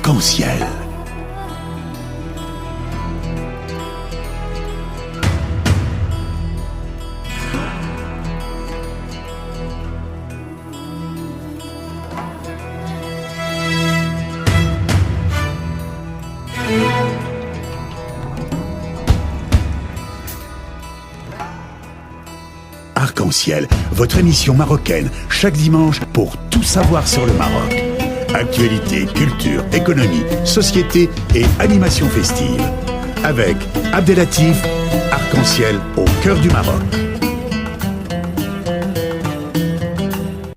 Arc-en-ciel. Arc-en-ciel, votre émission marocaine, chaque dimanche pour tout savoir sur le Maroc. Actualité, culture, économie, société et animation festive. Avec Abdelatif, Arc-en-ciel au cœur du Maroc.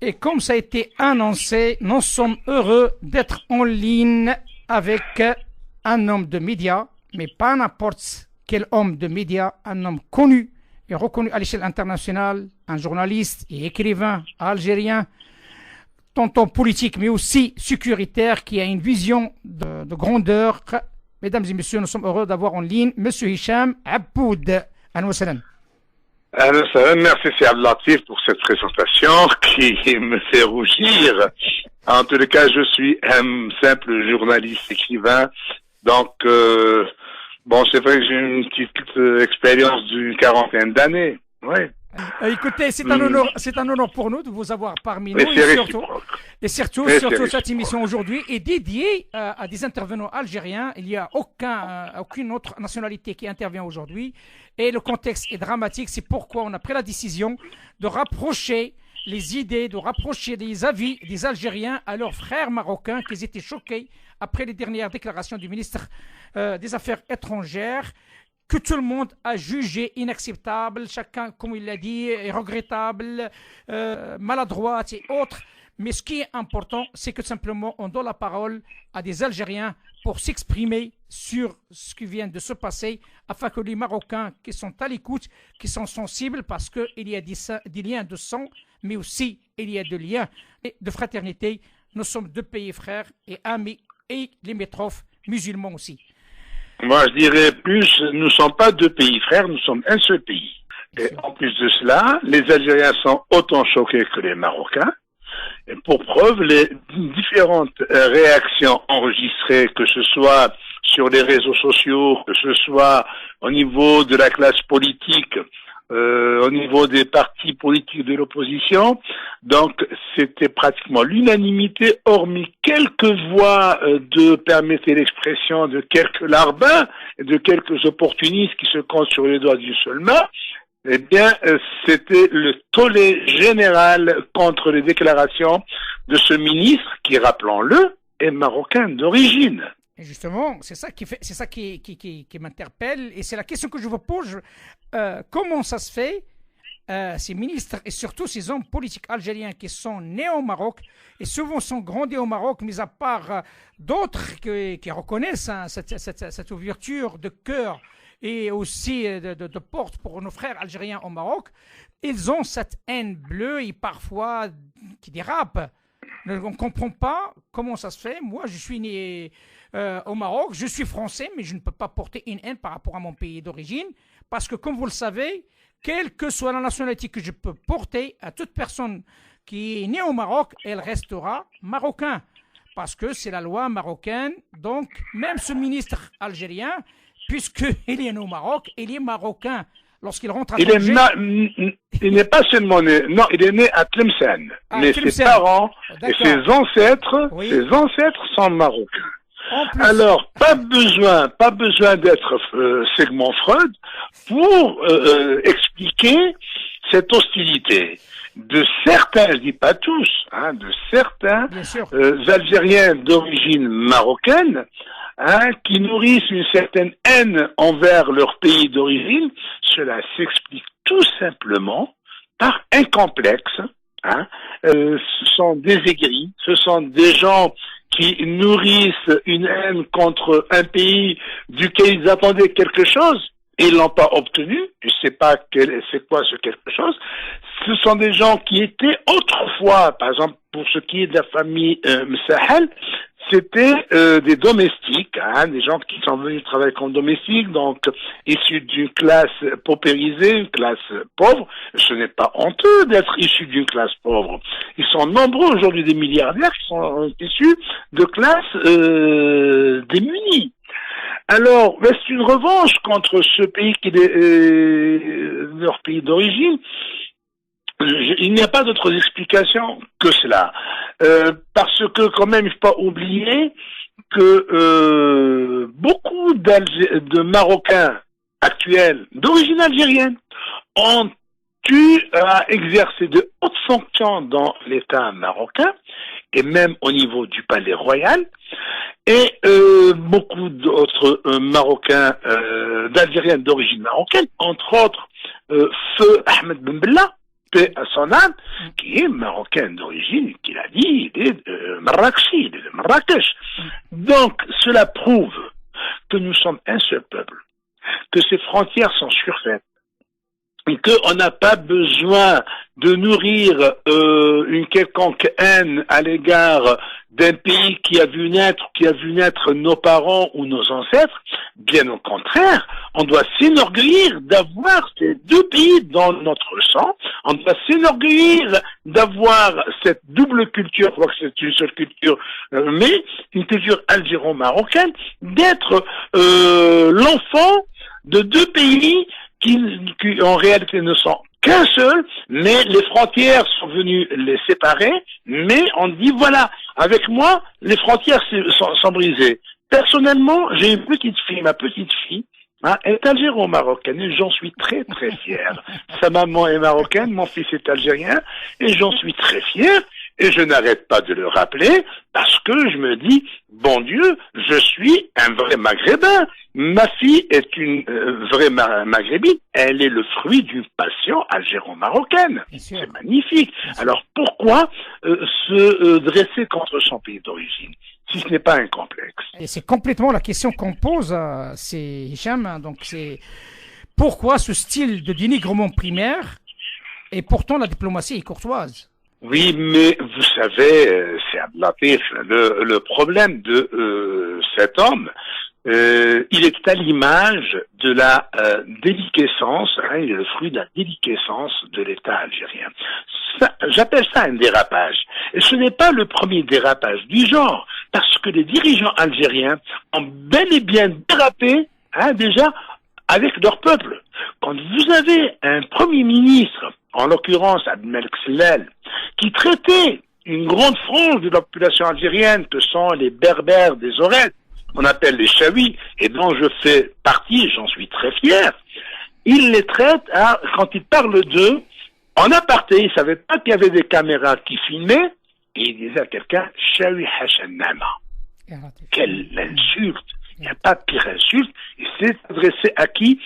Et comme ça a été annoncé, nous sommes heureux d'être en ligne avec un homme de médias, mais pas n'importe quel homme de médias, un homme connu et reconnu à l'échelle internationale, un journaliste et écrivain algérien, tantôt politique mais aussi sécuritaire, qui a une vision de grandeur. Mesdames et messieurs, nous sommes heureux d'avoir en ligne Monsieur Hicham Aboud. Ahlan wa sahlan. Ahlan wa sahlan. Merci c'est Abdelatif pour cette présentation qui me fait rougir. En tous les cas, je suis un simple journaliste écrivain, donc bon, c'est vrai que j'ai une petite expérience d'une quarantaine d'années. Oui. Écoutez, c'est un honneur pour nous de vous avoir parmi nous. Et surtout, cette émission aujourd'hui est dédiée à des intervenants algériens. Il n'y a aucune autre nationalité qui intervient aujourd'hui. Et le contexte est dramatique. C'est pourquoi on a pris la décision de rapprocher les idées, de rapprocher les avis des Algériens à leurs frères marocains qui étaient choqués après les dernières déclarations du ministre des Affaires étrangères, que tout le monde a jugé inacceptable, chacun, comme il l'a dit, est regrettable, maladroite et autres. Mais ce qui est important, c'est que simplement on donne la parole à des Algériens pour s'exprimer sur ce qui vient de se passer, afin que les Marocains qui sont à l'écoute, qui sont sensibles, parce qu'il y a des liens de sang, mais aussi il y a des liens de fraternité. Nous sommes deux pays frères et amis et limitrophes musulmans aussi. Moi, je dirais plus, nous ne sommes pas deux pays frères, nous sommes un seul pays. Et en plus de cela, les Algériens sont autant choqués que les Marocains. Et pour preuve, les différentes réactions enregistrées, que ce soit sur les réseaux sociaux, que ce soit au niveau de la classe politique, au niveau des partis politiques de l'opposition. Donc, c'était pratiquement l'unanimité, hormis quelques voix permettez l'expression, de quelques larbins et de quelques opportunistes qui se comptent sur les doigts d'une seule main. Eh bien, c'était le tollé général contre les déclarations de ce ministre qui, rappelons-le, est marocain d'origine. Et justement, c'est ça qui m'interpelle, et c'est la question que je vous pose. Comment ça se fait, ces ministres et surtout ces hommes politiques algériens qui sont nés au Maroc et souvent sont grandis au Maroc, mis à part d'autres qui reconnaissent cette ouverture de cœur et aussi de porte pour nos frères algériens au Maroc, ils ont cette haine bleue et parfois qui dérape. On ne comprend pas comment ça se fait. Moi, je suis né au Maroc, je suis français, mais je ne peux pas porter une haine par rapport à mon pays d'origine, parce que, comme vous le savez, quelle que soit la nationalité que je peux porter, à toute personne qui est née au Maroc, elle restera marocain, parce que c'est la loi marocaine. Donc, même ce ministre algérien, puisqu'il est né au Maroc, il est marocain. Lorsqu'il rentre à Tanger... Il n'est pas seulement né, non, il est né à Tlemcen, mais ses parents et ses ancêtres sont marocains. Alors, pas besoin d'être Sigmund Freud pour expliquer cette hostilité de certains, je dis pas tous, de certains Algériens d'origine marocaine, qui nourrissent une certaine haine envers leur pays d'origine. Cela s'explique tout simplement par un complexe. Ce sont des aigris, ce sont des gens qui nourrissent une haine contre un pays duquel ils attendaient quelque chose. et ils l'ont pas obtenu. Je sais pas c'est quoi ce quelque chose. Ce sont des gens qui étaient autrefois, par exemple, pour ce qui est de la famille Msahel, c'était des domestiques, des gens qui sont venus travailler comme domestiques, donc issus d'une classe paupérisée, une classe pauvre. Ce n'est pas honteux d'être issus d'une classe pauvre. Ils sont nombreux aujourd'hui des milliardaires qui sont issus de classes démunies. Alors, c'est une revanche contre ce pays qui est leur pays d'origine. Il n'y a pas d'autres explications que cela. Parce que quand même, il ne faut pas oublier que beaucoup de Marocains actuels d'origine algérienne ont eu à exercer de hautes fonctions dans l'État marocain et même au niveau du palais royal. Et beaucoup d'autres Marocains d'Algériens d'origine marocaine, entre autres Feu Ahmed Ben Bella, paix à son âme, qui est marocain d'origine, qui l'a dit, il est de Marrakech, il est de Marrakech. Donc, cela prouve que nous sommes un seul peuple, que ces frontières sont surfaites, et qu'on n'a pas besoin de nourrir une quelconque haine à l'égard d'un pays qui a vu naître nos parents ou nos ancêtres. Bien au contraire, on doit s'enorgueillir d'avoir ces deux pays dans notre sang. On doit s'enorgueillir d'avoir cette double culture, je crois que c'est une seule culture, mais une culture algéro-marocaine, d'être l'enfant de deux pays qui en réalité ne sont qu'un seul, mais les frontières sont venues les séparer, mais on dit voilà, avec moi, les frontières sont brisées. Personnellement, j'ai une petite fille, ma petite fille, est algéro-marocaine et j'en suis très très fier. Sa maman est marocaine, mon fils est algérien et j'en suis très fier. Et je n'arrête pas de le rappeler parce que je me dis, bon Dieu, je suis un vrai maghrébin. Ma fille est une vraie maghrébine. Elle est le fruit d'une passion algéro-marocaine. C'est magnifique. Alors pourquoi se dresser contre son pays d'origine si ce n'est pas un complexe? Et c'est complètement la question qu'on pose, c'est Hicham. Donc c'est pourquoi ce style de dénigrement primaire et pourtant la diplomatie est courtoise? Oui, mais vous savez, c'est Abdelatif, le problème de cet homme, il est à l'image de la déliquescence, il est le fruit de la déliquescence de l'État algérien. J'appelle ça un dérapage. Et ce n'est pas le premier dérapage du genre, parce que les dirigeants algériens ont bel et bien dérapé, déjà, avec leur peuple. Quand vous avez un premier ministre, en l'occurrence Abdelmalek Sellal, qui traitait une grande frange de la population algérienne que sont les berbères des Aurès, on appelle les Chaouis, et dont je fais partie, j'en suis très fier, il les traite, quand il parle d'eux, en aparté, il ne savait pas qu'il y avait des caméras qui filmaient, et il disait à quelqu'un, Chaoui Hachanama. Quelle insulte! Il n'y a pas de pire insulte. Il s'est adressé à qui?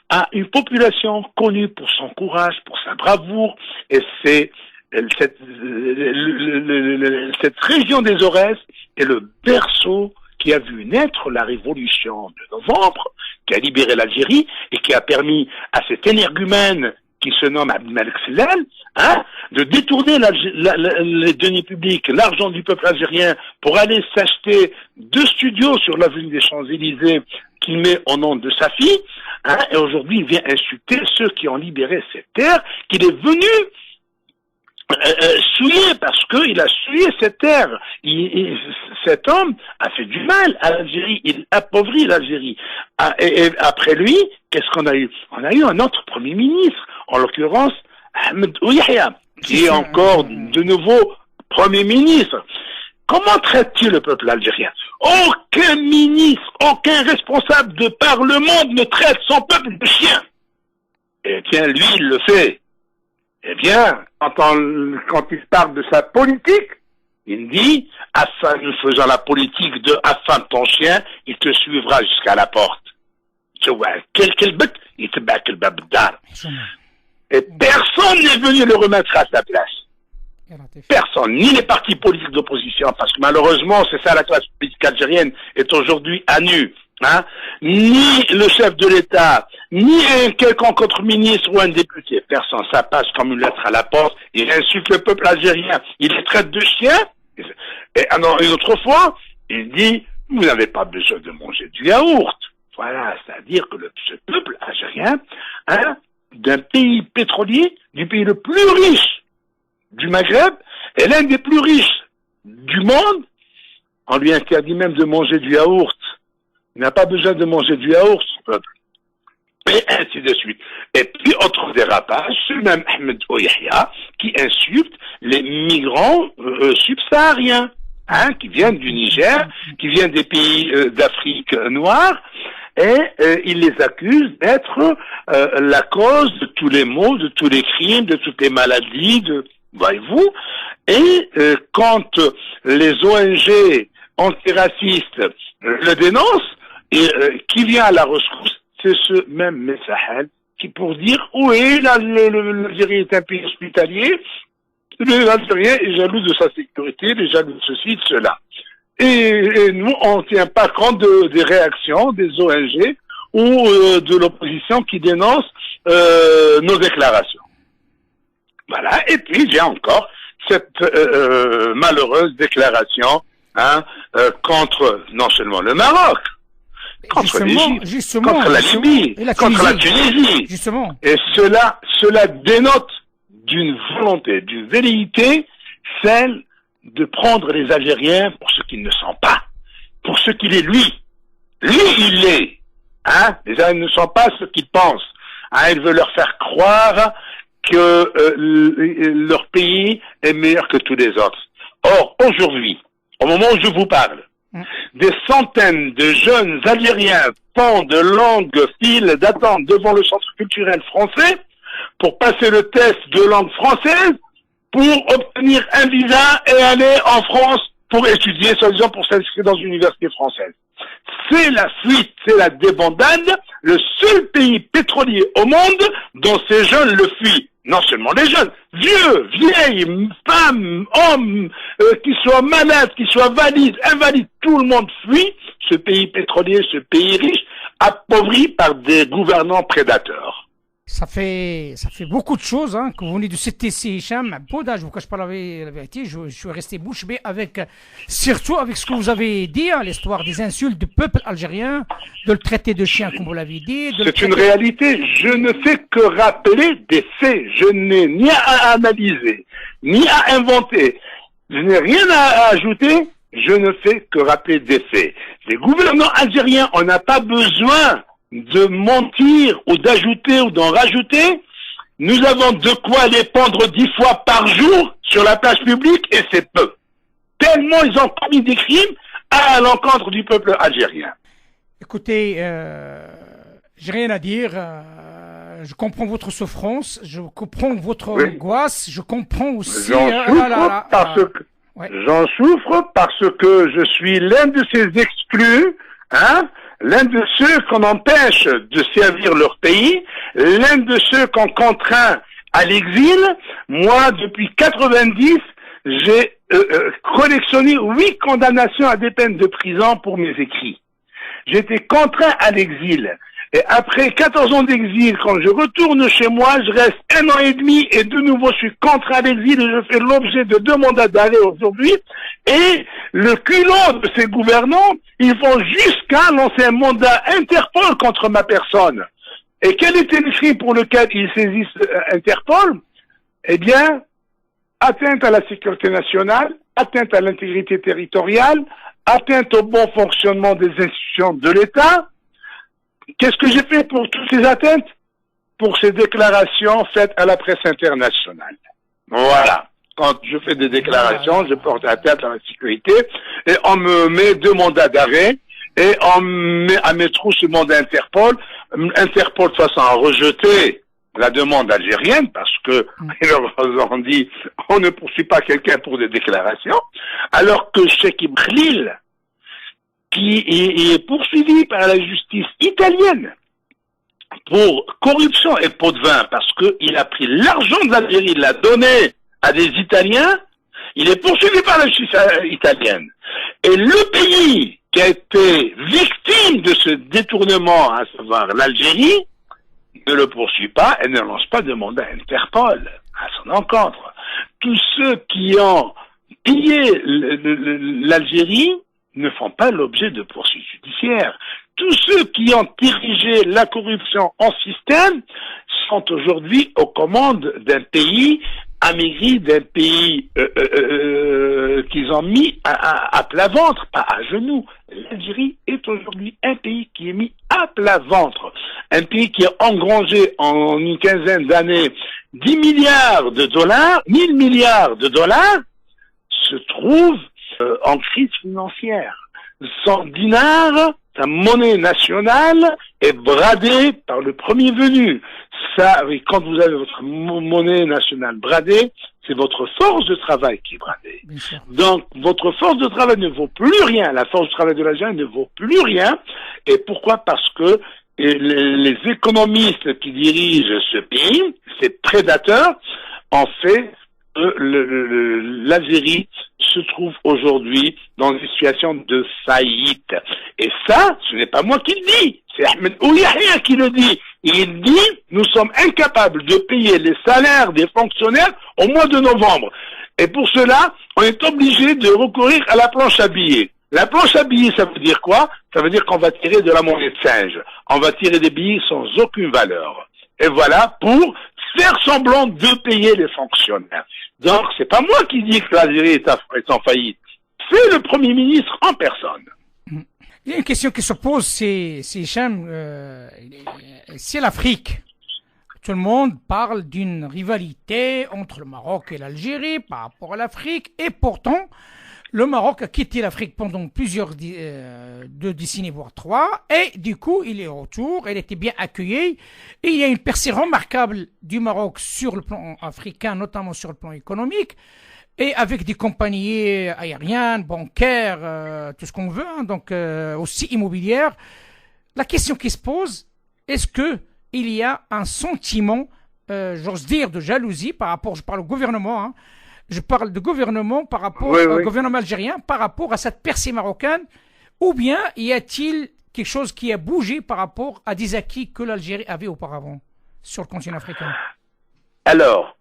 À une population connue pour son courage, pour sa bravoure, et c'est cette région des Aurès est le berceau qui a vu naître la révolution de novembre, qui a libéré l'Algérie et qui a permis à cet énergumène qui se nomme Abdelmalek Sellal, de détourner les deniers publics, l'argent du peuple algérien pour aller s'acheter 2 studios sur l'avenue des Champs-Élysées qu'il met au nom de sa fille, et aujourd'hui il vient insulter ceux qui ont libéré cette terre qu'il est venu souiller parce qu'il a souillé cette terre. Cet homme a fait du mal à l'Algérie, il appauvrit l'Algérie. Et après lui, qu'est-ce qu'on a eu? On a eu un autre Premier ministre, en l'occurrence Ahmed Ouyahia, qui est encore de nouveau Premier ministre. Comment traite-t-il le peuple algérien? Aucun ministre, aucun responsable de par le monde ne traite son peuple de chien. Eh bien, lui, il le fait. Eh bien, quand il parle de sa politique, il dit, nous faisons la politique de affame ton chien, il te suivra jusqu'à la porte. Tu vois, quel but? Il te bat le babdar. Et personne n'est venu le remettre à sa place. Personne, ni les partis politiques d'opposition, parce que malheureusement, c'est ça, la classe politique algérienne est aujourd'hui à nu. Ni le chef de l'État, ni un quelconque autre ministre ou un député. Personne, ça passe comme une lettre à la poste. Il insulte le peuple algérien. Il les traite de chiens. Et une autre fois, il dit, vous n'avez pas besoin de manger du yaourt. Voilà, c'est-à-dire que ce peuple algérien, d'un pays pétrolier, du pays le plus riche du Maghreb, et l'un des plus riches du monde, on lui interdit même de manger du yaourt. Il n'a pas besoin de manger du yaourt, ce peuple. Et ainsi de suite. Et puis, autre dérapage, c'est même Ahmed Oyahia qui insulte les migrants subsahariens, qui viennent du Niger, qui viennent des pays d'Afrique noire, et il les accuse d'être la cause de tous les maux, de tous les crimes, de toutes les maladies, voyez-vous. Et quand les ONG antiracistes le dénoncent, et qui vient à la rescousse, c'est ce même Messahel qui, pour dire oui, l'Algérie est un pays hospitalier, l'Algérien est jaloux de sa sécurité, il est jaloux de ceci, de cela. Et nous, on ne tient pas compte des réactions des ONG ou de l'opposition qui dénonce nos déclarations. Voilà. Et puis, il y a encore cette malheureuse déclaration contre non seulement le Maroc, contre l'Égypte, contre la Libye, contre la Tunisie. Justement. Et cela dénote d'une volonté, d'une velléité, celle de prendre les Algériens pour ce qu'ils ne sont pas, pour ce qu'il est lui. Lui, il est. Les Algériens ne sont pas ce qu'ils pensent. Il veut leur faire croire que leur pays est meilleur que tous les autres. Or, aujourd'hui, au moment où je vous parle, des centaines de jeunes Algériens pendent de longues files d'attente devant le centre culturel français pour passer le test de langue française pour obtenir un visa et aller en France pour étudier, soi-disant pour s'inscrire dans une université française. C'est la fuite, c'est la débandade, le seul pays pétrolier au monde dont ces jeunes le fuient. Non seulement les jeunes, vieux, vieilles, femmes, hommes, qui soient malades, qui soient valides, invalides, tout le monde fuit ce pays pétrolier, ce pays riche, appauvri par des gouvernants prédateurs. Ça fait beaucoup de choses que vous venez de citer, Hicham Bouda. Je vous cache pas la vérité, je suis resté bouche bée surtout avec ce que vous avez dit, l'histoire des insultes du peuple algérien, de le traiter de chien comme vous l'avez dit. C'est une réalité. Je ne fais que rappeler des faits. Je n'ai ni à analyser, ni à inventer. Je n'ai rien à ajouter. Je ne fais que rappeler des faits. Les gouvernants algériens, on n'a pas besoin de mentir ou d'ajouter ou d'en rajouter. Nous avons de quoi les pendre 10 fois par jour sur la place publique et c'est peu. Tellement ils ont commis des crimes à l'encontre du peuple algérien. Écoutez, j'ai rien à dire. Je comprends votre souffrance, je comprends votre angoisse, je comprends aussi... J'en souffre parce que je suis l'un de ces exclus, l'un de ceux qu'on empêche de servir leur pays, l'un de ceux qu'on contraint à l'exil. Moi, depuis 90, j'ai collectionné 8 condamnations à des peines de prison pour mes écrits. J'ai été contraint à l'exil. Et après 14 ans d'exil, quand je retourne chez moi, je reste 1 an et demi et de nouveau je suis contraint à l'exil et je fais l'objet de 2 mandats d'arrêt aujourd'hui. Et le culot de ces gouvernants, ils vont jusqu'à lancer un mandat Interpol contre ma personne. Et quel était le crime pour lequel ils saisissent Interpol? Eh bien, atteinte à la sécurité nationale, atteinte à l'intégrité territoriale, atteinte au bon fonctionnement des institutions de l'État. Qu'est-ce que j'ai fait pour toutes ces atteintes? Pour ces déclarations faites à la presse internationale. Voilà. Quand je fais des déclarations, je porte atteinte à la sécurité et on me met 2 mandats d'arrêt et on met à mes trous ce mandat Interpol. Interpol, de toute façon, a rejeté la demande algérienne parce que ils leur ont dit on ne poursuit pas quelqu'un pour des déclarations, alors que Cheikh Khalil, qui est poursuivi par la justice italienne pour corruption et pot de vin, parce qu'il a pris l'argent de l'Algérie, il l'a donné à des Italiens, il est poursuivi par la justice italienne. Et le pays qui a été victime de ce détournement, à savoir l'Algérie, ne le poursuit pas et ne lance pas de mandat Interpol à son encontre. Tous ceux qui ont pillé l'Algérie ne font pas l'objet de poursuites judiciaires. Tous ceux qui ont dirigé la corruption en système sont aujourd'hui aux commandes d'un pays amaigri, d'un pays qu'ils ont mis à plat ventre, pas à genoux. L'Algérie est aujourd'hui un pays qui est mis à plat ventre. Un pays qui a engrangé en une quinzaine d'années 10 milliards de dollars, 1000 milliards de dollars, se trouve en crise financière. Son dinar, sa monnaie nationale, est bradée par le premier venu. Ça, oui, quand vous avez votre monnaie nationale bradée, c'est votre force de travail qui est bradée. Donc, votre force de travail ne vaut plus rien. La force de travail de l'Algérie ne vaut plus rien. Et pourquoi? Parce que les économistes qui dirigent ce pays, ces prédateurs, ont fait que l'Algérie se trouve aujourd'hui dans une situation de faillite. Et ça, ce n'est pas moi qui le dis, c'est Ahmed Ouyahia qui le dit. Il dit, nous sommes incapables de payer les salaires des fonctionnaires au mois de novembre. Et pour cela, on est obligé de recourir à la planche à billets. La planche à billets, ça veut dire quoi? Ça veut dire qu'on va tirer de la monnaie de singe. On va tirer des billets sans aucune valeur. Et voilà, pour faire semblant de payer les fonctionnaires. Donc, c'est pas moi qui dis que l'Algérie est en faillite. C'est le Premier ministre en personne. Il y a une question qui se pose, c'est l'Afrique. Tout le monde parle d'une rivalité entre le Maroc et l'Algérie par rapport à l'Afrique. Et pourtant, le Maroc a quitté l'Afrique pendant plusieurs deux décennies, voire 3. Et du coup, il est retour, il était bien accueilli. Et il y a une percée remarquable du Maroc sur le plan africain, notamment sur le plan économique. Et avec des compagnies aériennes, bancaires, tout ce qu'on veut, hein, donc aussi immobilières. La question qui se pose, est-ce que il y a un sentiment, j'ose dire, de jalousie par rapport, je parle au gouvernement, hein, je parle de gouvernement par rapport au gouvernement algérien, par rapport à cette percée marocaine, ou bien y a-t-il quelque chose qui a bougé par rapport à des acquis que l'Algérie avait auparavant sur le continent africain? Alors,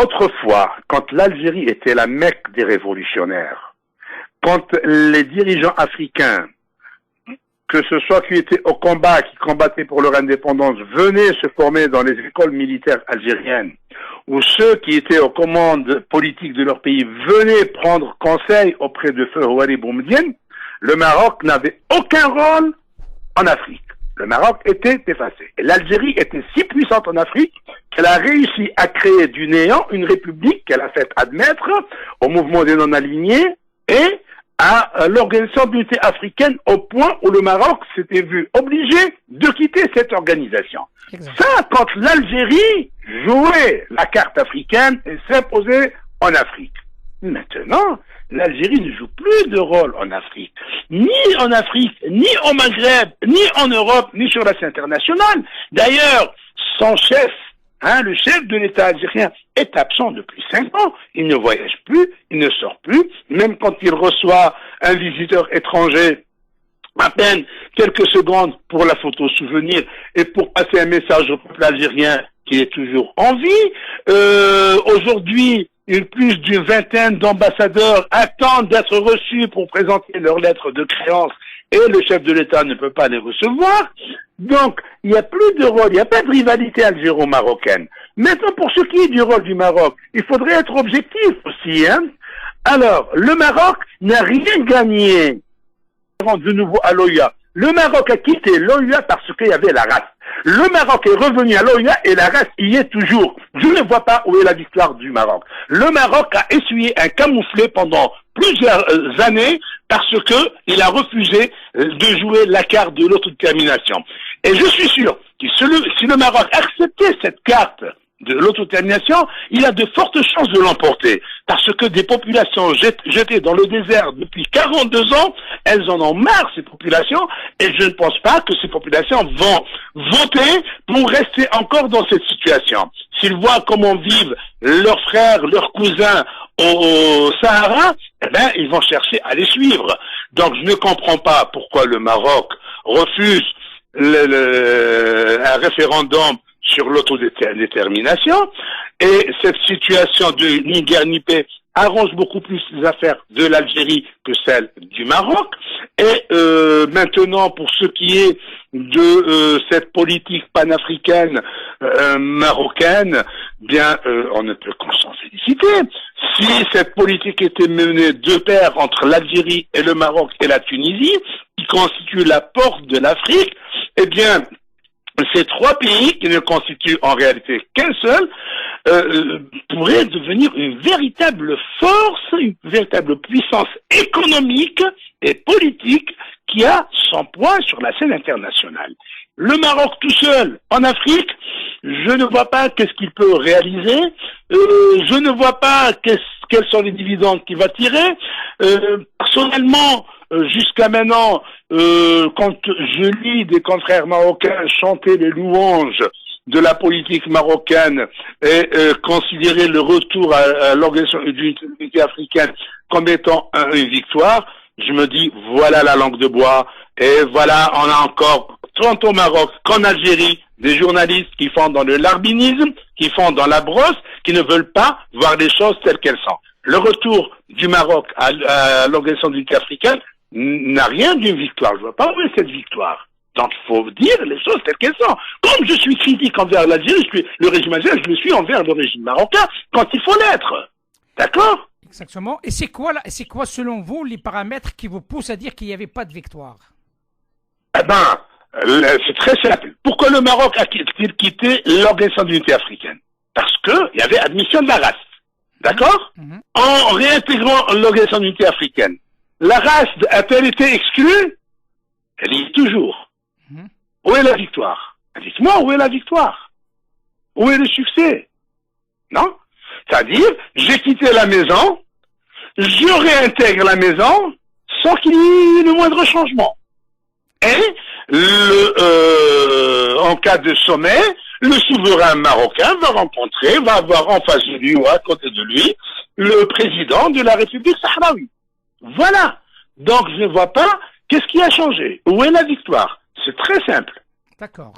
autrefois, quand l'Algérie était la Mecque des révolutionnaires, quand les dirigeants africains, que ce soit qui étaient au combat, qui combattaient pour leur indépendance, venaient se former dans les écoles militaires algériennes, ou ceux qui étaient aux commandes politiques de leur pays venaient prendre conseil auprès de Feu Houari Boumedienne, le Maroc n'avait aucun rôle en Afrique. Le Maroc était effacé. Et l'Algérie était si puissante en Afrique qu'elle a réussi à créer du néant une république qu'elle a fait admettre au mouvement des non-alignés et à l'Organisation d'unité africaine, au point où le Maroc s'était vu obligé de quitter cette organisation. Exactement. Ça, quand l'Algérie jouait la carte africaine et s'imposait en Afrique. Maintenant, l'Algérie ne joue plus de rôle en Afrique. Ni en Afrique, ni au Maghreb, ni en Europe, ni sur la scène internationale. D'ailleurs, son chef, le chef de l'État algérien, est absent depuis 5 ans. Il ne voyage plus, il ne sort plus. Même quand il reçoit un visiteur étranger, à peine quelques secondes pour la photo souvenir et pour passer un message au peuple algérien qu'il est toujours en vie. Aujourd'hui, plus d'une vingtaine d'ambassadeurs attendent d'être reçus pour présenter leurs lettres de créance et le chef de l'État ne peut pas les recevoir. Donc, il n'y a plus de rôle, il n'y a pas de rivalité algéro-marocaine. Maintenant, pour ce qui est du rôle du Maroc, il faudrait être objectif aussi, hein. Alors, le Maroc n'a rien gagné de nouveau à l'OIA. Le Maroc a quitté l'OIA parce qu'il y avait la race. Le Maroc est revenu à l'OIA et la race y est toujours. Je ne vois pas où est la victoire du Maroc. Le Maroc a essuyé un camouflet pendant plusieurs années parce que il a refusé de jouer la carte de l'autodétermination. Et je suis sûr que si le Maroc acceptait cette carte de l'autodétermination, il a de fortes chances de l'emporter. Parce que des populations jetées dans le désert depuis 42 ans, elles en ont marre, ces populations, et je ne pense pas que ces populations vont voter pour rester encore dans cette situation. S'ils voient comment vivent leurs frères, leurs cousins au Sahara, eh ben, ils vont chercher à les suivre. Donc, je ne comprends pas pourquoi le Maroc refuse un référendum sur l'autodétermination, et cette situation de ni guerre ni paix arrange beaucoup plus les affaires de l'Algérie que celles du Maroc. Et maintenant, pour ce qui est de cette politique panafricaine marocaine, bien, on ne peut qu'en s'en féliciter. Si cette politique était menée de pair entre l'Algérie et le Maroc et la Tunisie, qui constituent la porte de l'Afrique, eh bien, ces trois pays, qui ne constituent en réalité qu'un seul, pourraient devenir une véritable force, une véritable puissance économique et politique qui a son poids sur la scène internationale. Le Maroc tout seul, en Afrique, je ne vois pas qu'est-ce qu'il peut réaliser, je ne vois pas quels sont les dividendes qu'il va tirer. Personnellement, jusqu'à maintenant, quand je lis des confrères marocains chanter les louanges de la politique marocaine et considérer le retour à l'organisation de l'unité africaine comme étant une victoire, je me dis, voilà la langue de bois, et voilà, on a encore, tant au Maroc qu'en Algérie, des journalistes qui font dans le larbinisme, qui font dans la brosse, qui ne veulent pas voir les choses telles qu'elles sont. Le retour du Maroc à l'organisation de l'unité africaine n'a rien d'une victoire. Je ne vois pas où est cette victoire. Donc, il faut dire les choses telles qu'elles sont. Comme je suis critique envers l'Algérie, le régime algérien, je le suis envers le régime marocain quand il faut l'être. D'accord? Exactement. Et c'est quoi, selon vous, les paramètres qui vous poussent à dire qu'il n'y avait pas de victoire? Eh ben, c'est très simple. Pourquoi le Maroc a-t-il quitté l'organisation de l'unité africaine? Parce qu'il y avait admission de la race. D'accord? En réintégrant l'organisation de l'unité africaine, la race a-t-elle été exclue? Elle y est toujours. Où est la victoire? Dites-moi, où est la victoire? Où est le succès? Non? C'est-à-dire, j'ai quitté la maison, je réintègre la maison sans qu'il y ait le moindre changement. Et en cas de sommet, le souverain marocain va avoir en face de lui ou à côté de lui le président de la République sahraoui. Voilà. Donc, je ne vois pas qu'est-ce qui a changé. Où est la victoire? C'est très simple. D'accord.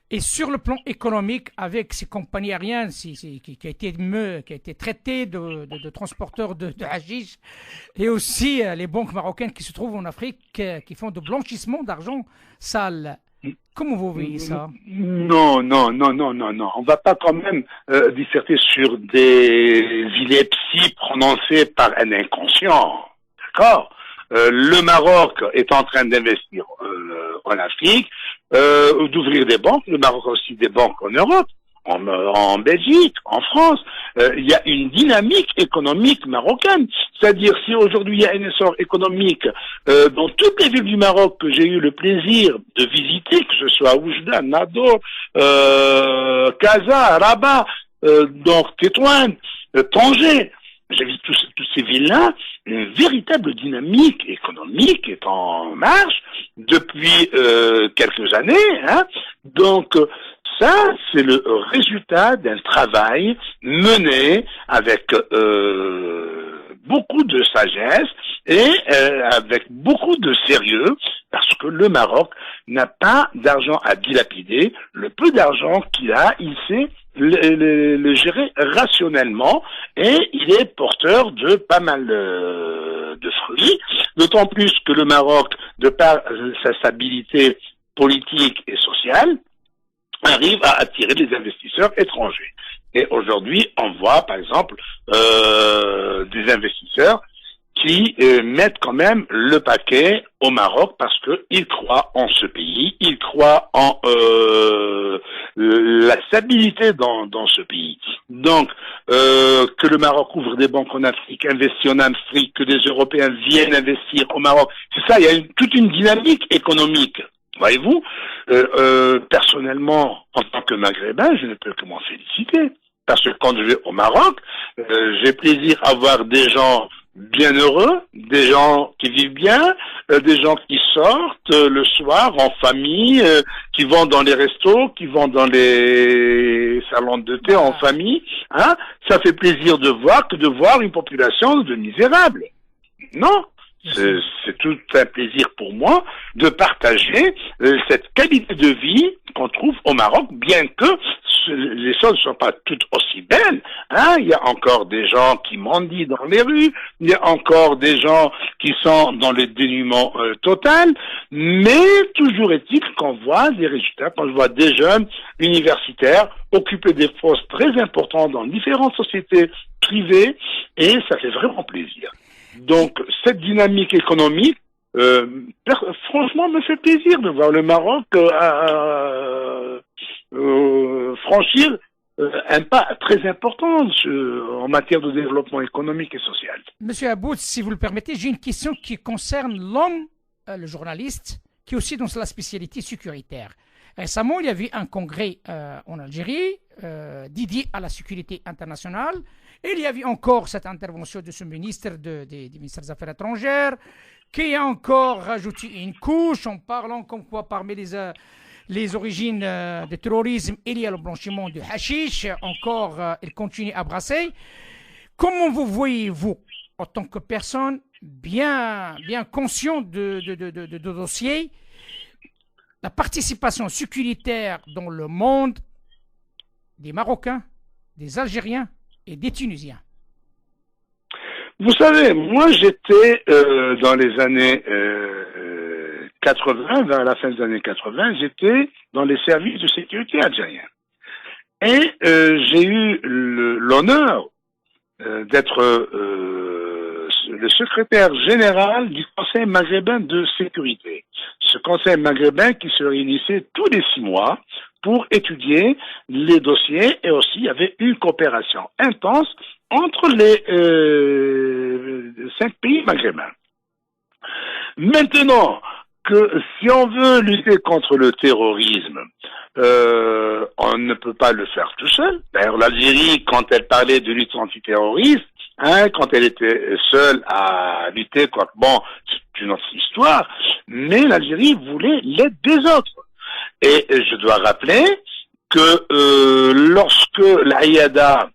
Et sur le plan économique, avec ces compagnies aériennes qui a été traité de transporteurs de hashish, et aussi les banques marocaines qui se trouvent en Afrique, qui font de blanchissement d'argent sale. Comment vous voyez ça? Non. On va pas quand même disserter sur des inepties prononcées par un inconscient. D'accord? Le Maroc est en train d'investir en Afrique, d'ouvrir des banques. Le Maroc a aussi des banques en Europe, en Belgique, en France. Il y a une dynamique économique marocaine. C'est-à-dire, si aujourd'hui il y a un essor économique dans toutes les villes du Maroc que j'ai eu le plaisir de visiter, que ce soit Oujda, Nador, Casa, Rabat, donc Tétouan, Tanger, j'ai vu toutes ces villes-là, une véritable dynamique économique est en marche depuis quelques années. Donc, ça, c'est le résultat d'un travail mené avec beaucoup de sagesse et avec beaucoup de sérieux, parce que le Maroc n'a pas d'argent à dilapider. Le peu d'argent qu'il a, il sait le gérer rationnellement, et il est porteur de pas mal de fruits, d'autant plus que le Maroc, de par sa stabilité politique et sociale, arrive à attirer des investisseurs étrangers. Et aujourd'hui, on voit, par exemple, des investisseurs qui mettent quand même le paquet au Maroc parce qu'ils croient en ce pays, ils croient en la stabilité dans ce pays. Donc, que le Maroc ouvre des banques en Afrique, investit en Afrique, que des Européens viennent investir au Maroc, c'est ça, il y a toute une dynamique économique Voyez-vous, personnellement, en tant que Maghrébin, je ne peux que m'en féliciter. Parce que quand je vais au Maroc, j'ai plaisir à voir des gens bien heureux, des gens qui vivent bien, des gens qui sortent le soir en famille, qui vont dans les restos, qui vont dans les salons de thé en famille. Hein, ça fait plaisir de voir que de voir une population de misérables. Non. C'est tout un plaisir pour moi de partager cette qualité de vie qu'on trouve au Maroc, bien que les choses ne soient pas toutes aussi belles. Hein. Il y a encore des gens qui mendient dans les rues, il y a encore des gens qui sont dans le dénuement total, mais toujours est-il qu'on voit des résultats, quand je vois des jeunes universitaires occuper des postes très importants dans différentes sociétés privées, et ça fait vraiment plaisir. Donc, cette dynamique économique, franchement, me fait plaisir de voir le Maroc franchir un pas très important en matière de développement économique et social. Monsieur Aboud, si vous le permettez, j'ai une question qui concerne l'homme, le journaliste, qui est aussi dans la spécialité sécuritaire. Récemment, il y avait un congrès en Algérie dédié à la sécurité internationale. Et il y avait encore cette intervention de ce ministre des ministères des Affaires étrangères qui a encore rajouté une couche en parlant comme quoi parmi les origines du terrorisme, il y a le blanchiment du hashish. Encore, il continue à brasser. Comment vous voyez-vous, en tant que personne bien consciente de dossier, la participation sécuritaire dans le monde des Marocains, des Algériens et des Tunisiens? Vous savez, moi j'étais dans les années 80, vers la fin des années 80, j'étais dans les services de sécurité algériens. Et j'ai eu l'honneur d'être le secrétaire général du Conseil maghrébin de sécurité. Ce Conseil maghrébin qui se réunissait tous les 6 mois pour étudier les dossiers, et aussi il y avait une coopération intense entre les 5 pays maghrébins. Maintenant que si on veut lutter contre le terrorisme, on ne peut pas le faire tout seul. D'ailleurs, l'Algérie, quand elle parlait de lutte antiterroriste, quand elle était seule à lutter, bon, c'est une autre histoire, mais l'Algérie voulait l'aide des autres. Et je dois rappeler que lorsque l'Aïada,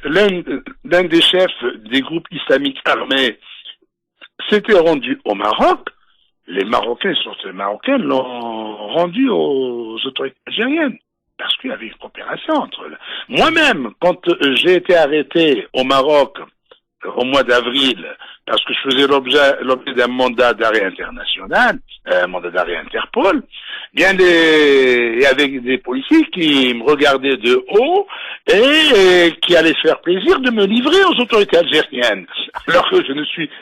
l'un des chefs des groupes islamiques armés, s'était rendu au Maroc, les Marocains, surtout les Marocains, l'ont rendu aux autorités algériennes. Parce qu'il y avait une coopération entre eux. Moi-même, quand j'ai été arrêté au Maroc au mois d'avril, parce que je faisais l'objet d'un mandat d'arrêt international, un mandat d'arrêt Interpol, il y avait des policiers qui me regardaient de haut et qui allaient se faire plaisir de me livrer aux autorités algériennes. Alors que je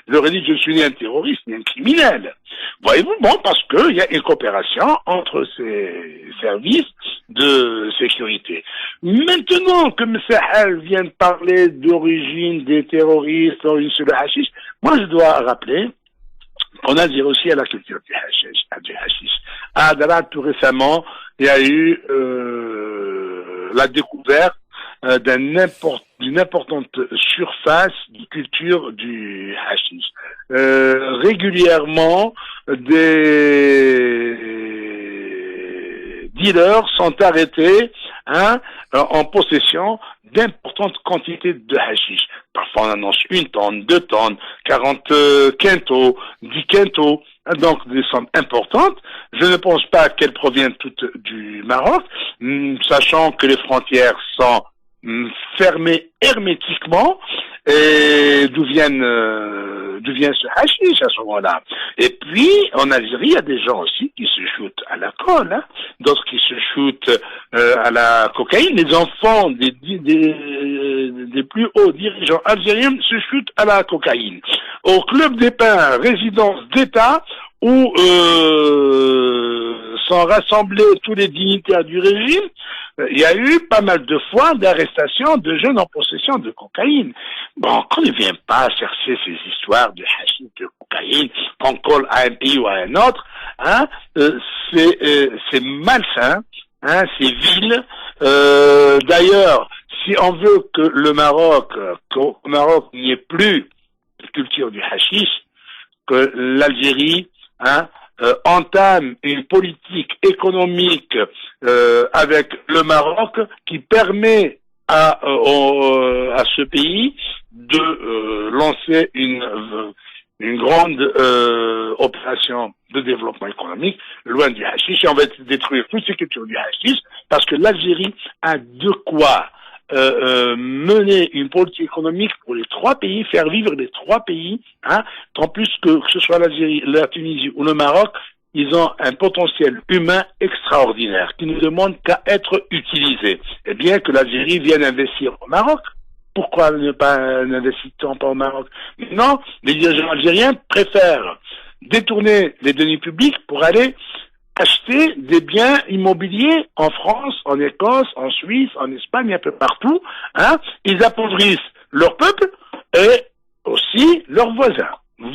leur ai dit que je suis ni un terroriste ni un criminel. Voyez-vous, bon, parce qu'il y a une coopération entre ces services de sécurité. Maintenant que M. Sahel vient de parler d'origine des terroristes, d'origine sur le hashish, moi je dois rappeler qu'on a dit aussi à la culture du hashish. À Adara, tout récemment, il y a eu la découverte d'une importante surface de culture du hashish. Régulièrement, des dealers sont arrêtés en possession d'importantes quantités de hashish. Parfois on annonce 1 tonne, 2 tonnes, 40 quintaux, 10 quintaux, donc des sommes importantes. Je ne pense pas qu'elles proviennent toutes du Maroc, sachant que les frontières sont fermées hermétiquement, et d'où vient ce hashish à ce moment-là. Et puis, en Algérie, il y a des gens aussi qui se shootent à la colle, d'autres qui se shootent à la cocaïne. Les enfants des plus hauts dirigeants algériens se shootent à la cocaïne. Au Club des Pins, résidence d'État, où sont rassemblés tous les dignitaires du régime, il y a eu pas mal de fois d'arrestations de jeunes en possession de cocaïne. Bon, qu'on ne vient pas chercher ces histoires de hashish, de cocaïne, qu'on colle à un pays ou à un autre, hein, c'est malsain, hein, c'est vil. D'ailleurs, si on veut que qu'au Maroc il n'y ait plus de culture du hashish, que l'Algérie, hein, entame une politique économique avec le Maroc qui permet à ce pays de lancer une grande opération de développement économique loin du hashish, et on va détruire toutes ces cultures du hashish parce que l'Algérie a de quoi mener une politique économique pour les trois pays, faire vivre les trois pays, hein, qu'en plus que ce soit l'Algérie, la Tunisie ou le Maroc, ils ont un potentiel humain extraordinaire qui ne demande qu'à être utilisé. Et bien que l'Algérie vienne investir au Maroc, pourquoi ne pas n'investit-on pas au Maroc? Non, les dirigeants algériens préfèrent détourner les deniers publics pour aller acheter des biens immobiliers en France, en Écosse, en Suisse, en Espagne, un peu partout, hein. Ils appauvrissent leur peuple et aussi leurs voisins.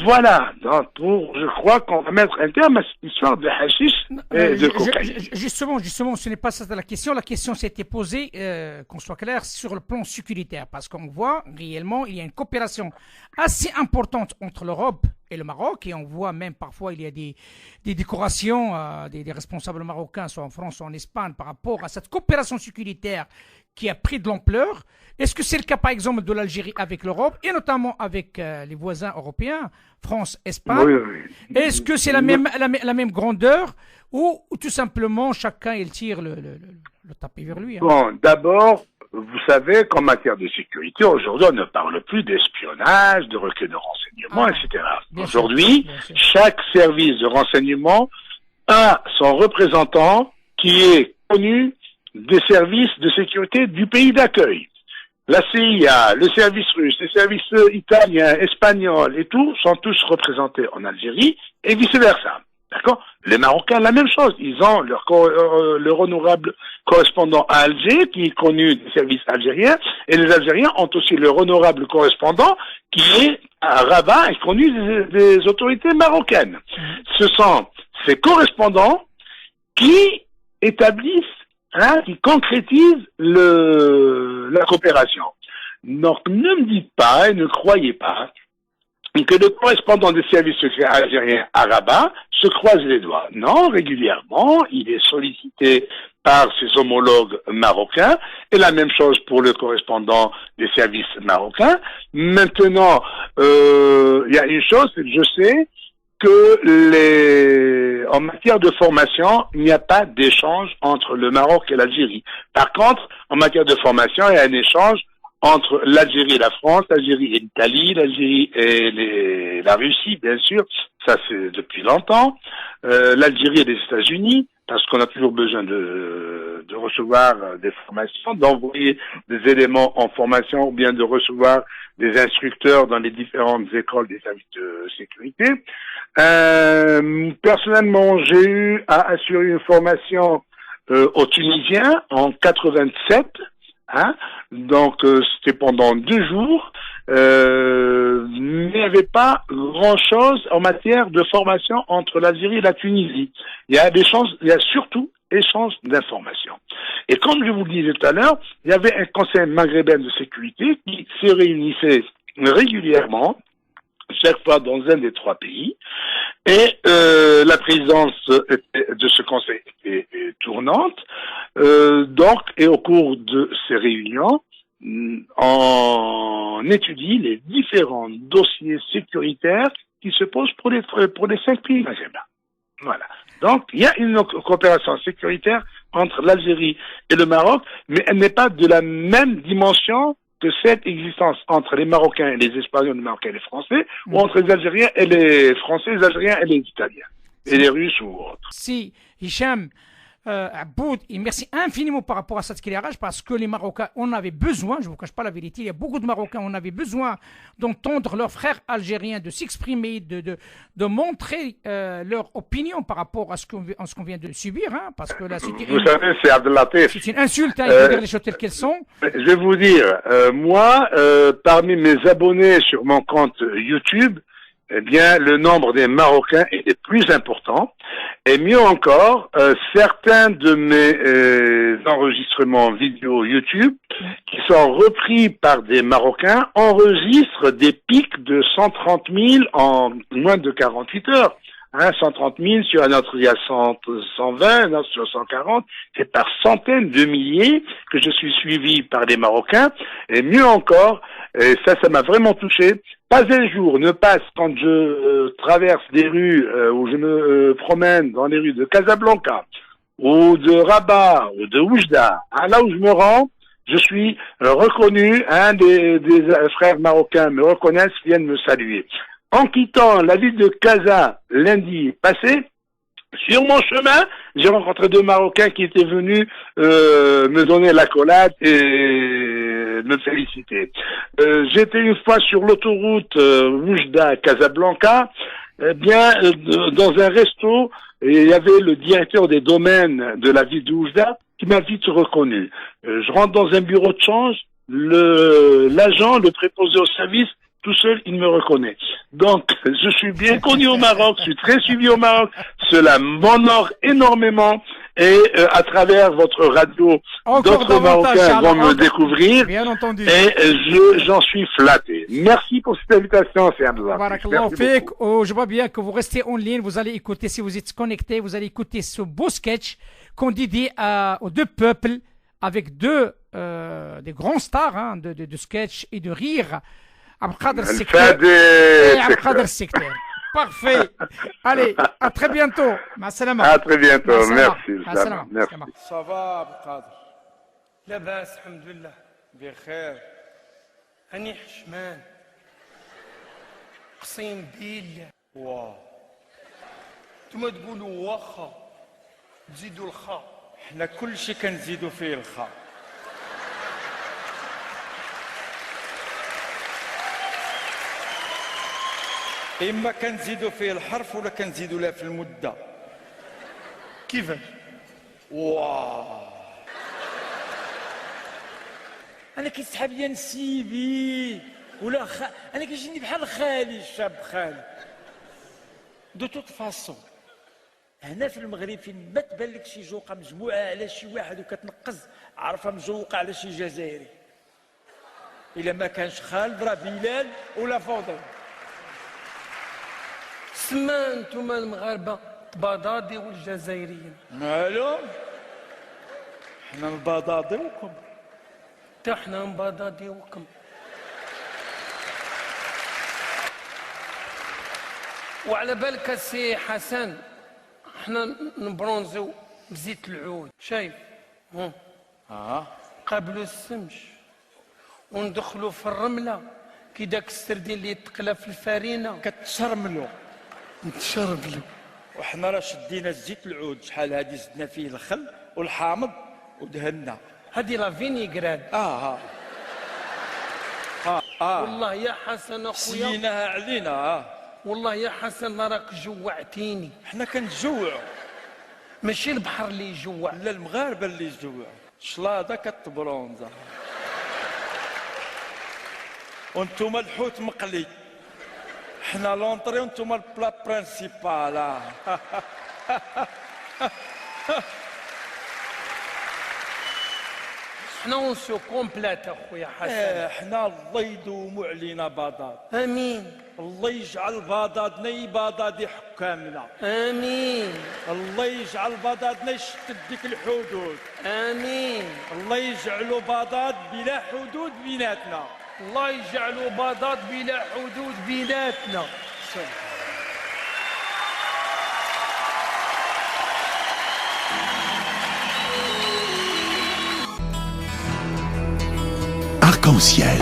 Voilà, donc je crois qu'on va mettre un terme à cette histoire de hashish et de cocaïne. Justement, ce n'est pas ça la question. La question s'était posée, qu'on soit clair, sur le plan sécuritaire, parce qu'on voit réellement, il y a une coopération assez importante entre l'Europe et le Maroc, et on voit même parfois il y a des décorations des responsables marocains, soit en France, soit en Espagne, par rapport à cette coopération sécuritaire qui a pris de l'ampleur. Est-ce que c'est le cas, par exemple, de l'Algérie avec l'Europe, et notamment avec les voisins européens, France, Espagne? Oui, oui. Est-ce que c'est la même grandeur, ou tout simplement chacun il tire le tapis vers lui, hein? Bon, d'abord, vous savez qu'en matière de sécurité, aujourd'hui, on ne parle plus d'espionnage, de recueil de renseignements, etc. Aujourd'hui, chaque service de renseignement a son représentant qui est connu des services de sécurité du pays d'accueil. La CIA, le service russe, les services italiens, espagnols et tout sont tous représentés en Algérie et vice-versa. D'accord? Les Marocains, la même chose. Ils ont leur honorable correspondant à Alger, qui est connu des services algériens, et les Algériens ont aussi leur honorable correspondant, qui est à Rabat et connu des autorités marocaines. Ce sont ces correspondants qui établissent, hein, qui concrétisent la coopération. Donc, ne me dites pas et ne croyez pas que le correspondant des services secrets algériens à Rabat se croise les doigts. Non, régulièrement, il est sollicité par ses homologues marocains, et la même chose pour le correspondant des services marocains. Maintenant, il y a une chose, c'est que je sais que en matière de formation, il n'y a pas d'échange entre le Maroc et l'Algérie. Par contre, en matière de formation, il y a un échange entre l'Algérie et la France, l'Algérie et l'Italie, l'Algérie et la Russie, bien sûr, ça c'est depuis longtemps, l'Algérie et les États-Unis, parce qu'on a toujours besoin de recevoir des formations, d'envoyer des éléments en formation ou bien de recevoir des instructeurs dans les différentes écoles des services de sécurité. Personnellement, j'ai eu à assurer une formation aux Tunisiens en 87, hein, donc c'était pendant 2 jours. Il n'y avait pas grand-chose en matière de formation entre l'Algérie et la Tunisie. Il y a surtout échange d'informations. Et comme je vous le disais tout à l'heure, il y avait un conseil maghrébin de sécurité qui se réunissait régulièrement, chaque fois dans un des 3 pays, et la présidence de ce conseil était tournante. Donc, et au cours de ces réunions, on étudie les différents dossiers sécuritaires qui se posent pour les 5 pays maghrébins. Voilà. Donc, il y a une coopération sécuritaire entre l'Algérie et le Maroc, mais elle n'est pas de la même dimension que cette existence entre les Marocains et les Espagnols, les Marocains et les Français, ou entre les Algériens et les Français, les Algériens et les Italiens, et les Russes ou autres. Si, Hicham, Aboud, et merci infiniment par rapport à cet éclairage, parce que les Marocains, on avait besoin, je ne vous cache pas la vérité, il y a beaucoup de Marocains, on avait besoin d'entendre leurs frères algériens, de s'exprimer, de montrer leur opinion par rapport à ce qu'on vient de subir, hein, parce que là, vous savez, c'est Abdelatif. C'est une insulte, hein, il faut dire les choses telles qu'elles sont. Je vais vous dire, moi, parmi mes abonnés sur mon compte YouTube, eh bien, le nombre des Marocains est le plus important. Et mieux encore, certains de mes enregistrements vidéo YouTube, qui sont repris par des Marocains, enregistrent des pics de 130 000 en moins de 48 heures. 130 000 sur un autre, il y a 120, un autre sur 140. C'est par centaines de milliers que je suis suivi par les Marocains. Et mieux encore, et ça m'a vraiment touché, pas un jour ne passe quand je traverse des rues où je me promène dans les rues de Casablanca ou de Rabat ou de Oujda, là où je me rends, je suis reconnu, des frères marocains me reconnaissent, viennent me saluer. En quittant la ville de Casa lundi passé, sur mon chemin, j'ai rencontré 2 Marocains qui étaient venus me donner l'accolade et me féliciter. J'étais une fois sur l'autoroute Oujda-Casablanca, dans un resto, et il y avait le directeur des domaines de la ville d'Oujda qui m'a vite reconnu. Je rentre dans un bureau de change, l'agent, le préposé au service, tout seul, il me reconnaît. Donc, je suis bien connu au Maroc, je suis très suivi au Maroc. Cela m'honore énormément. Et à travers votre radio, d'autres Marocains vont me découvrir. Bien entendu. Et j'en suis flatté. Merci pour cette invitation, c'est Hamza. Je vois bien que vous restez en ligne. Vous allez écouter, si vous êtes connecté, vous allez écouter ce beau sketch qu'on dédie aux 2 peuples avec des grands stars de sketch et de rire. Abdelkader Secteur. Parfait. Allez, à très bientôt. À très bientôt. Merci. Merci. Ça va, Abdelkader? لاباس الحمد لله بخير. أني حشمان. قسيم بالله. واو. نتوما تقولوا واخا تزيدوا الخاء. حنا كل شيء كنزيدوا فيه الخاء. إما كنزيدوا فيه الحرف ولا كنزيدوا لها في المدة. كيفاش؟ واو. أنا كيسحب لي نسيبي ولا أنا كيجيني بحال خالي الشاب خالي. دو توت فاسون هنا في المغرب فين ما تبان لك شي جوقة مجموعة على شي واحد وكتنقز عرفها مجوقة على شي جزائري. إلا ما كانش خالد راه بلال ولا فوضى. سما نتوما المغاربة بضاضي والجزائريين. مالو؟ حنا نبضاضيوكم. تا حنا نبضاضيوكم. وعلى بالك السي حسن حنا نبرونزيو بزيت العود شايف؟ قابلوا السمش وندخلوا في الرملة كي داك السردين اللي يتقلى في الفارينة كتشرملو نتشربلو. وحنا راه شدينا زيت العود شحال هادي زدنا فيه الخل والحامض ودهنا. هادي لا فينيغراد. والله يا حسن اخويا سيناها علينا. والله يا حسن راك جوعتيني. حنا كنتجوعوا ماشي البحر اللي يجوع، لا المغاربه اللي يجوعوا. شلاضه كتبرونزا وانتوما الحوت مقلي. حنا لونطري وانتوما البلا برانسيبال. حنا ونسو كومبلات اخويا حسن. حنا الله يدوموا علينا بضاد. امين. الله يجعل بضادنا يبضاد حكامنا. امين. الله يجعل بضادنا يشتت ديك الحدود. امين. الله يجعلوا بضاد بلا حدود بيناتنا. الله يجعلوا بضاد بلا حدود بيناتنا. Arc-en-ciel.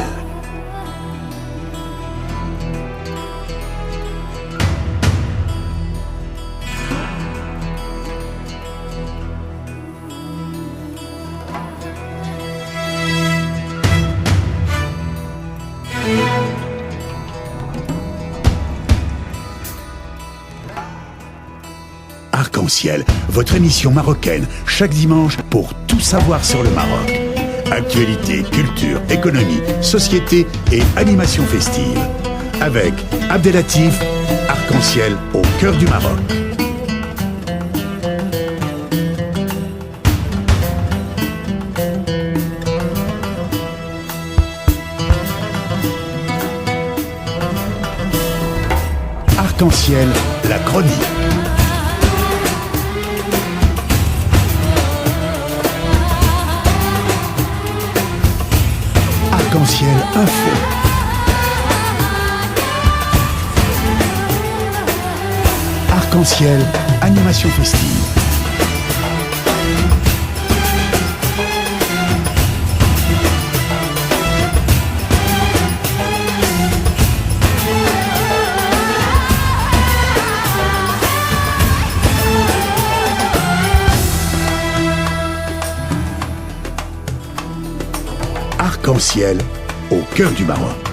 Arc-en-ciel, votre émission marocaine, chaque dimanche pour tout savoir sur le Maroc. Actualité, culture, économie, société et animation festive. Avec Abdelatif, Arc-en-ciel au cœur du Maroc. Arc-en-ciel, la chronique. Arc-en-ciel info. Arc-en-ciel, animation festive. Arc-en-ciel au cœur du Maroc.